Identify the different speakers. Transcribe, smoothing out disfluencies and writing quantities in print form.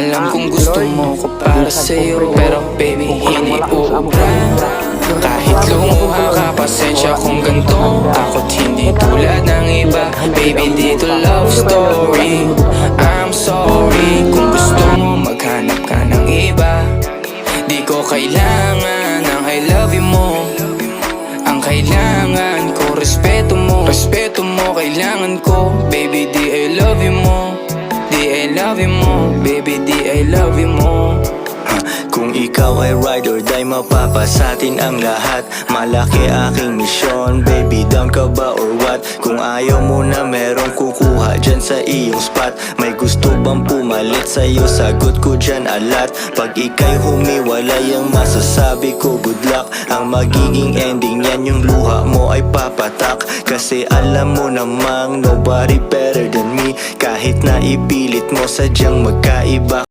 Speaker 1: Alam kong gusto mo ko para sa'yo, pero baby hindi uubra. Kahit lumuha ka, pasensya kung ganito. Ako't hindi tulad ng iba. Baby, dito love story. I'm sorry kung gusto mo maghanap ka ng iba. Di ko kailangan ng I love you mo. Ang kailangan ko, respeto mo. Respeto mo, kailangan ko. Baby, di I love you mo. Di I love you mo. Baby, di I love you mo.
Speaker 2: Kung ikaw ay ride or die, mapapasatin ang lahat. Malaki aking misyon, baby, down ka ba or what? Kung ayaw mo na merong kukuha dyan sa iyong spot. May gusto bang pumalit sa'yo? Sagot ko dyan alat. Pag ika'y humiwalay, ang masasabi ko good luck. Ang magiging ending yan, yung luha mo ay papatak. Kasi alam mo namang nobody better than me. Kahit na ipilit mo, sadyang magkaiba.